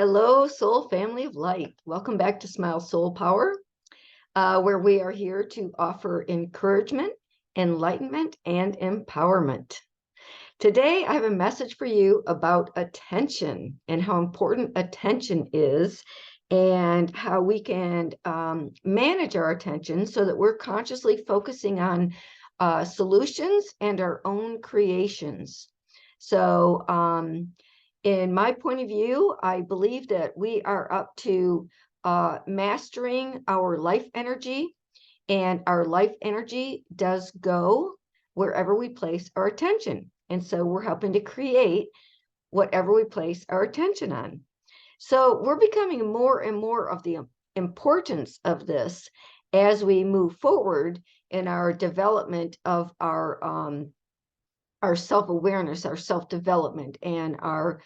Hello, soul family of light. Welcome back to Smile Soul Power, where we are here to offer encouragement, enlightenment, and empowerment. Today, I have a message for you about attention and how important attention is and how we can manage our attention so that we're consciously focusing on solutions and our own creations. So, in my point of view, I believe that we are up to mastering our life energy, and our life energy does go wherever we place our attention. And so we're helping to create whatever we place our attention on. So we're becoming more and more of the importance of this as we move forward in our development of our self-awareness, our self-development, and our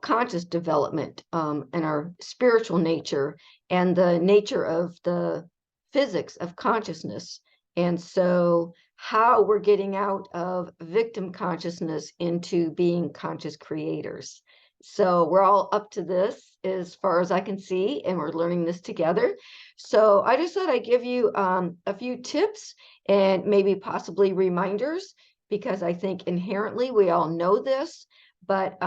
conscious development, and our spiritual nature, and the nature of the physics of consciousness. And so how we're getting out of victim consciousness into being conscious creators. So we're all up to this as far as I can see, and we're learning this together. So I just thought I'd give you a few tips and maybe possibly reminders, because I think inherently we all know this, but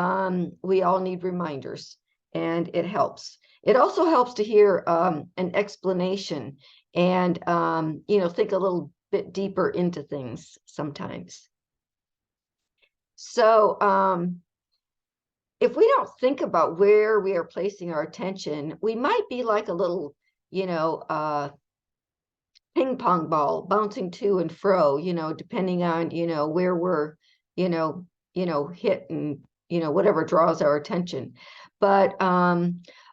we all need reminders, and it helps. It also helps to hear an explanation and, think a little bit deeper into things sometimes. So if we don't think about where we are placing our attention, we might be like a little, ping pong ball bouncing to and fro, depending on, where we're, hit, and, whatever draws our attention. But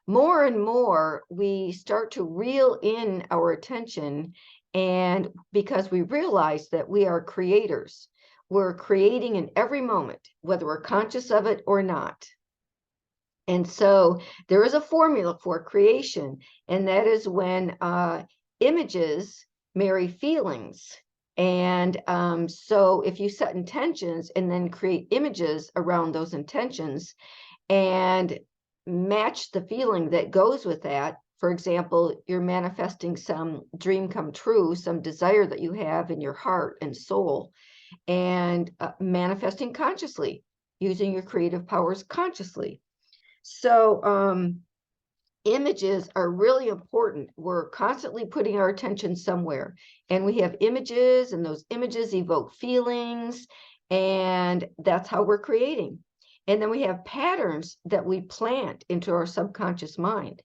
more and more, we start to reel in our attention, and because we realize that we are creators, we're creating in every moment, whether we're conscious of it or not. And so there is a formula for creation, and that is when images marry feelings. And so if you set intentions and then create images around those intentions and match the feeling that goes with that, for example, you're manifesting some dream come true, some desire that you have in your heart and soul, and manifesting consciously, using your creative powers consciously. So images are really important. We're constantly putting our attention somewhere, and we have images, and those images evoke feelings, and that's how we're creating. And then we have patterns that we plant into our subconscious mind.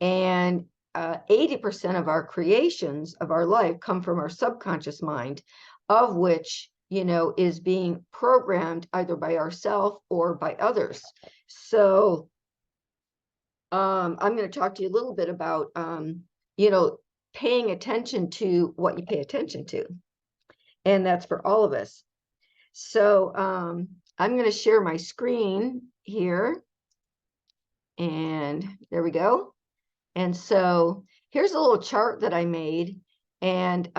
And 80% of our creations of our life come from our subconscious mind, of which, is being programmed either by ourselves or by others. So I'm going to talk to you a little bit about, paying attention to what you pay attention to. And that's for all of us. So I'm going to share my screen here. And there we go. And so here's a little chart that I made. And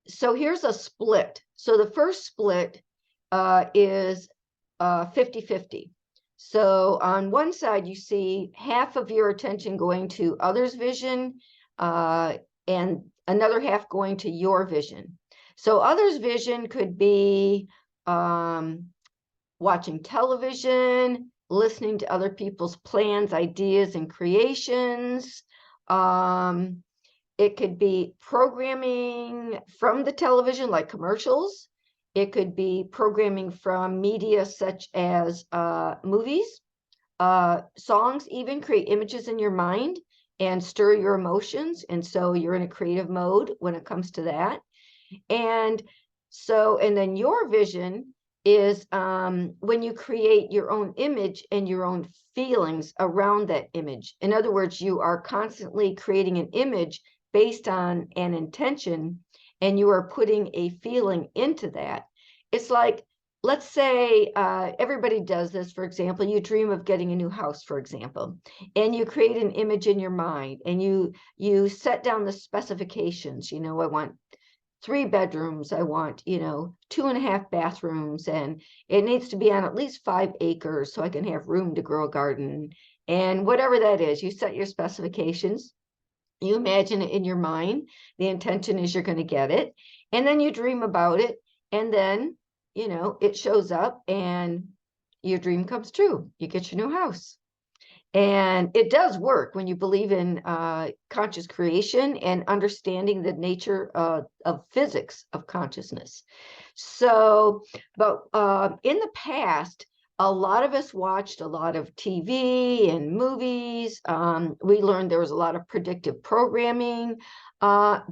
so here's a split. So the first split is 50-50. So on one side, you see half of your attention going to others' vision, and another half going to your vision. So others' vision could be watching television, listening to other people's plans, ideas, and creations. It could be programming from the television, like commercials. It could be programming from media such as movies, songs, even create images in your mind and stir your emotions. And so you're in a creative mode when it comes to that. And then your vision is when you create your own image and your own feelings around that image. In other words, you are constantly creating an image based on an intention, and you are putting a feeling into that. It's like, let's say everybody does this. For example, you dream of getting a new house, for example, and you create an image in your mind, and you set down the specifications. I want 3 bedrooms. I want, 2.5 bathrooms, and it needs to be on at least 5 acres so I can have room to grow a garden. And whatever that is, you set your specifications. You imagine it in your mind. The intention is you're going to get it. And then you dream about it. And then, it shows up and your dream comes true. You get your new house. And it does work when you believe in conscious creation and understanding the nature of physics of consciousness. So, but in the past, a lot of us watched a lot of TV and movies. We learned there was a lot of predictive programming.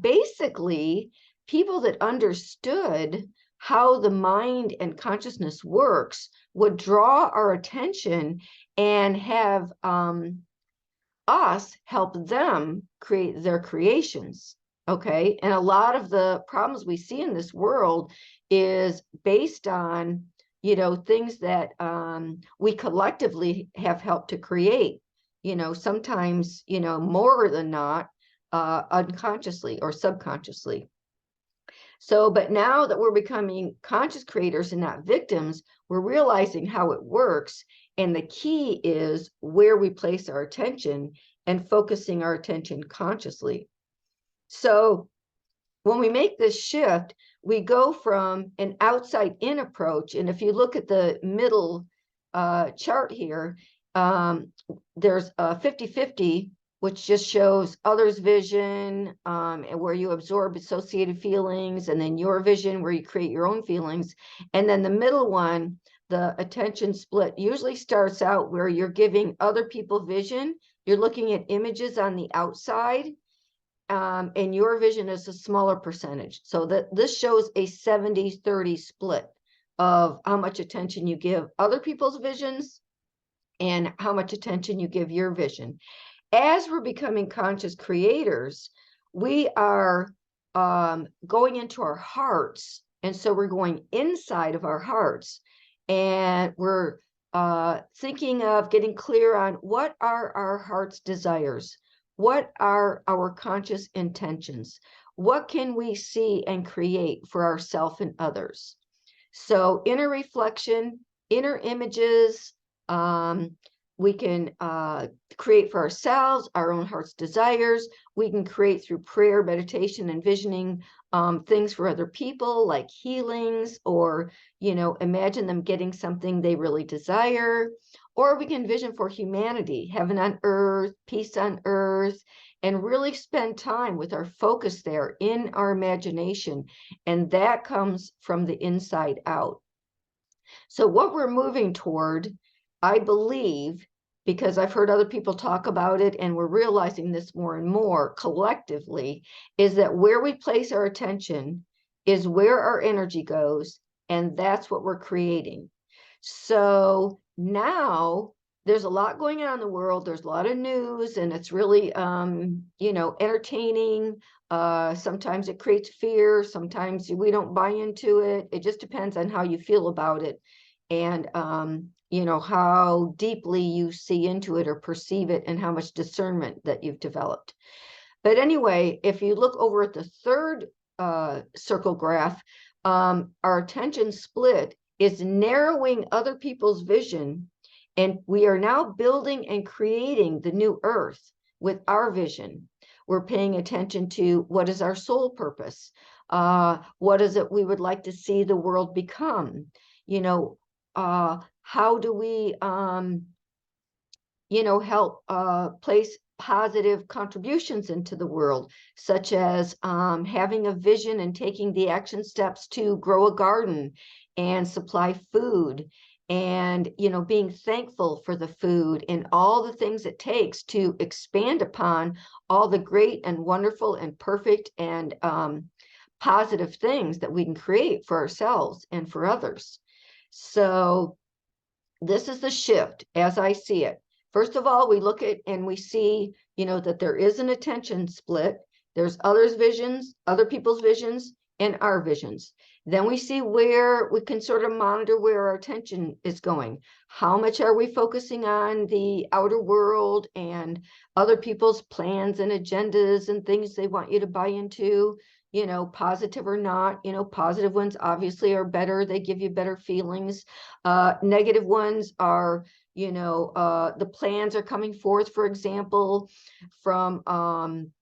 Basically, people that understood how the mind and consciousness works would draw our attention and have us help them create their creations. Okay. And a lot of the problems we see in this world is based on, things that we collectively have helped to create, sometimes, more than not, unconsciously or subconsciously. So, but now that we're becoming conscious creators and not victims, we're realizing how it works. And the key is where we place our attention and focusing our attention consciously. So when we make this shift, we go from an outside in approach. And if you look at the middle chart here, there's a 50-50, which just shows others' vision, and where you absorb associated feelings, and then your vision where you create your own feelings. And then the middle one, the attention split, usually starts out where you're giving other people vision. You're looking at images on the outside, and your vision is a smaller percentage. So that this shows a 70-30 split of how much attention you give other people's visions and how much attention you give your vision. As we're becoming conscious creators, we are going into our hearts. And so we're going inside of our hearts, and we're thinking of getting clear on what are our heart's desires? What are our conscious intentions? What can we see and create for ourselves and others? So inner reflection, inner images, we can create for ourselves, our own heart's desires. We can create through prayer, meditation, and visioning things for other people, like healings, or, imagine them getting something they really desire. Or we can vision for humanity, heaven on earth, peace on earth, and really spend time with our focus there in our imagination. And that comes from the inside out. So what we're moving toward, I believe, because I've heard other people talk about it, and we're realizing this more and more collectively, is that where we place our attention is where our energy goes, and that's what we're creating. So now there's a lot going on in the world. There's a lot of news, and it's really, entertaining. Sometimes it creates fear. Sometimes we don't buy into it. It just depends on how you feel about it, and how deeply you see into it or perceive it, and how much discernment that you've developed. But anyway, if you look over at the third circle graph, our attention split is narrowing other people's vision, and we are now building and creating the new earth with our vision. We're paying attention to what is our soul purpose, what is it we would like to see the world become, how do we help place positive contributions into the world, such as having a vision and taking the action steps to grow a garden and supply food, and being thankful for the food and all the things it takes to expand upon all the great and wonderful and perfect and positive things that we can create for ourselves and for others. So this is the shift as I see it. First of all, we look at and we see, that there is an attention split. There's others' visions, other people's visions, and our visions. Then we see where we can sort of monitor where our attention is going. How much are we focusing on the outer world and other people's plans and agendas and things they want you to buy into? positive or not. Positive ones obviously are better. They give you better feelings. Negative ones are, the plans are coming forth, for example, from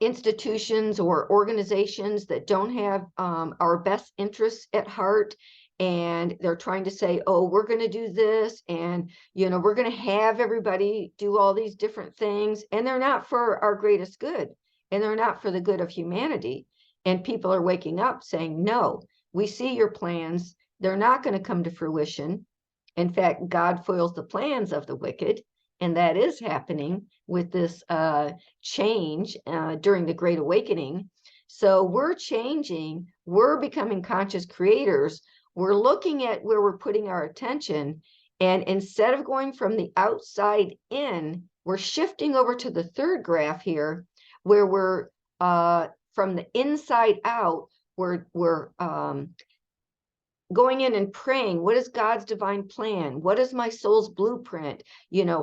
institutions or organizations that don't have our best interests at heart, and they're trying to say, oh, we're going to do this, and we're going to have everybody do all these different things, and they're not for our greatest good, and they're not for the good of humanity. And people are waking up saying, no, we see your plans, they're not going to come to fruition. In fact, God foils the plans of the wicked, and that is happening with this change during the Great Awakening. So we're changing, we're becoming conscious creators. We're looking at where we're putting our attention. And instead of going from the outside in, we're shifting over to the third graph here, where we're from the inside out, we're going in and praying, what is God's divine plan? What is my soul's blueprint?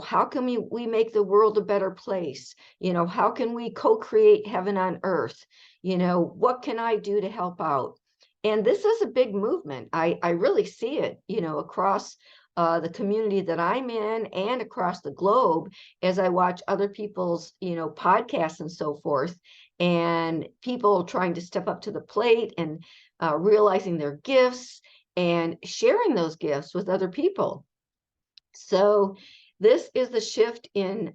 How can we make the world a better place? How can we co-create heaven on earth? What can I do to help out? And this is a big movement. I really see it, across the community that I'm in and across the globe, as I watch other people's, podcasts and so forth, and people trying to step up to the plate and realizing their gifts and sharing those gifts with other people. So this is the shift in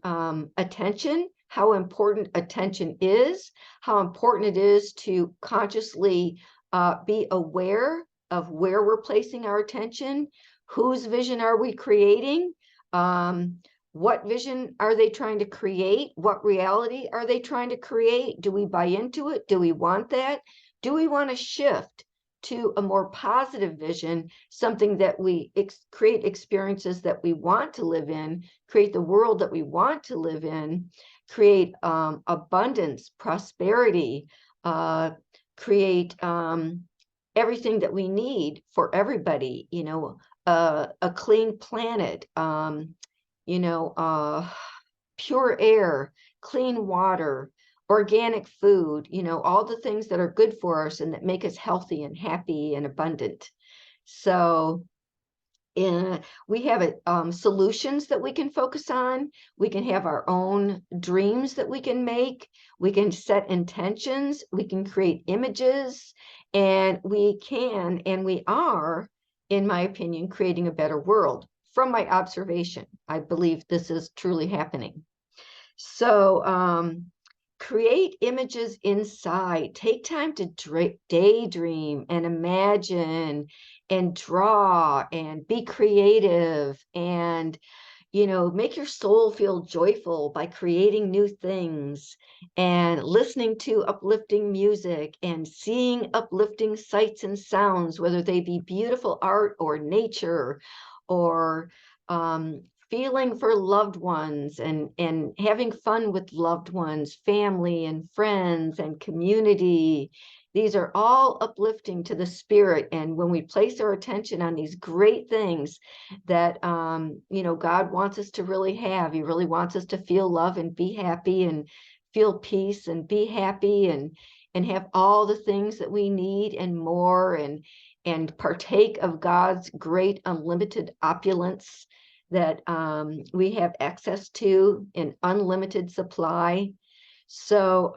attention, how important attention is, how important it is to consciously be aware of where we're placing our attention, whose vision are we creating, what vision are they trying to create, what reality are they trying to create, do we buy into it, do we want that, do we want to shift to a more positive vision, something that we create experiences that we want to live in, create the world that we want to live in, create abundance, prosperity, create everything that we need for everybody, a clean planet, pure air, clean water, organic food, all the things that are good for us and that make us healthy and happy and abundant. So we have solutions that we can focus on. We can have our own dreams that we can make. We can set intentions. We can create images. And we can, and we are, in my opinion, creating a better world. From my observation, I believe this is truly happening. So create images inside. Take time to daydream and imagine and draw and be creative and, make your soul feel joyful by creating new things and listening to uplifting music and seeing uplifting sights and sounds, whether they be beautiful art or nature or feeling for loved ones and having fun with loved ones, family and friends and community. These are all uplifting to the spirit. And when we place our attention on these great things that, God wants us to really have, he really wants us to feel love and be happy and feel peace and be happy and have all the things that we need and more, and partake of God's great unlimited opulence that we have access to in unlimited supply. So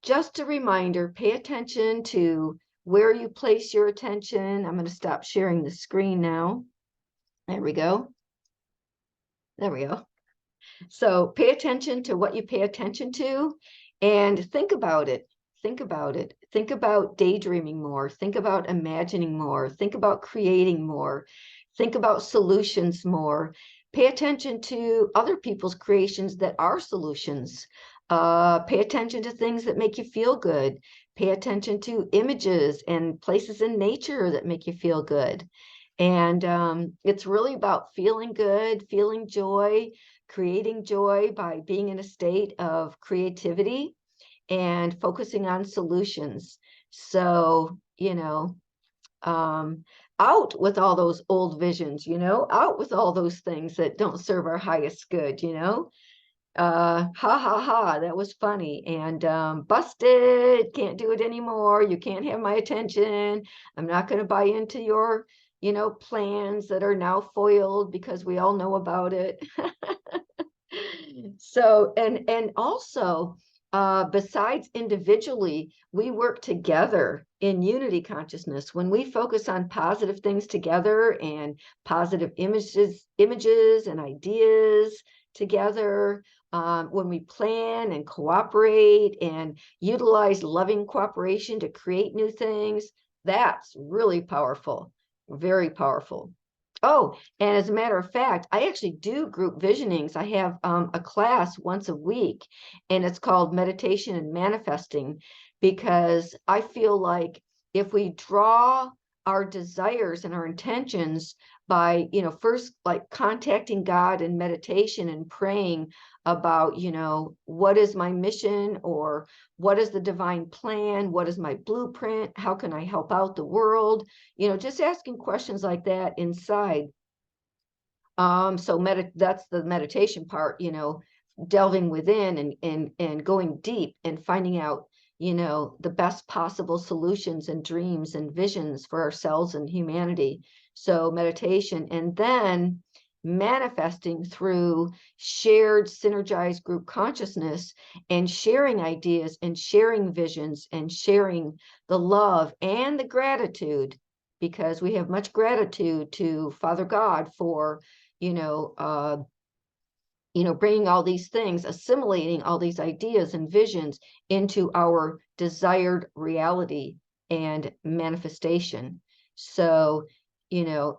just a reminder, pay attention to where you place your attention. I'm going to stop sharing the screen now. There we go. There we go. So pay attention to what you pay attention to and think about it. Think about it. Think about daydreaming more. Think about imagining more. Think about creating more. Think about solutions more. Pay attention to other people's creations that are solutions. Pay attention to things that make you feel good. Pay attention to images and places in nature that make you feel good. And it's really about feeling good, feeling joy, creating joy by being in a state of creativity and focusing on solutions. So, out with all those old visions, out with all those things that don't serve our highest good, Ha ha ha, that was funny. And busted, can't do it anymore. You can't have my attention. I'm not going to buy into your, plans that are now foiled because we all know about it. So, and also, besides individually, we work together in unity consciousness. When we focus on positive things together and positive images and ideas together, when we plan and cooperate and utilize loving cooperation to create new things, that's really powerful, very powerful. Oh, and as a matter of fact, I actually do group visionings. I have a class once a week, and it's called Meditation and Manifesting, because I feel like if we draw our desires and our intentions by, first like contacting God in meditation and praying about, what is my mission, or what is the divine plan? What is my blueprint? How can I help out the world? Just asking questions like that inside. So that's the meditation part, delving within and going deep and finding out, the best possible solutions and dreams and visions for ourselves and humanity. So meditation, and then manifesting through shared synergized group consciousness, and sharing ideas and sharing visions and sharing the love and the gratitude, because we have much gratitude to Father God for you know, uh, bringing all these things, assimilating all these ideas and visions into our desired reality and manifestation. So,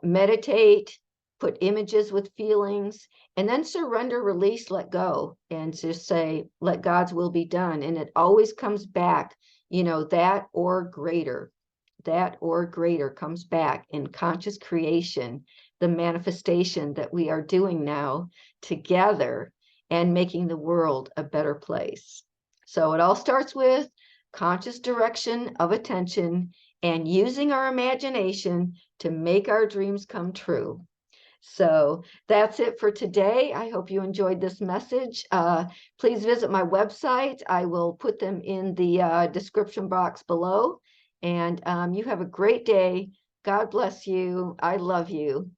meditate, put images with feelings, and then surrender, release, let go, and just say, let God's will be done. And it always comes back, that or greater. That or greater comes back in conscious creation, the manifestation that we are doing now together and making the world a better place. So it all starts with conscious direction of attention and using our imagination to make our dreams come true. So that's it for today. I hope you enjoyed this message. Please visit my website. I will put them in the description box below. And you have a great day. God bless you. I love you.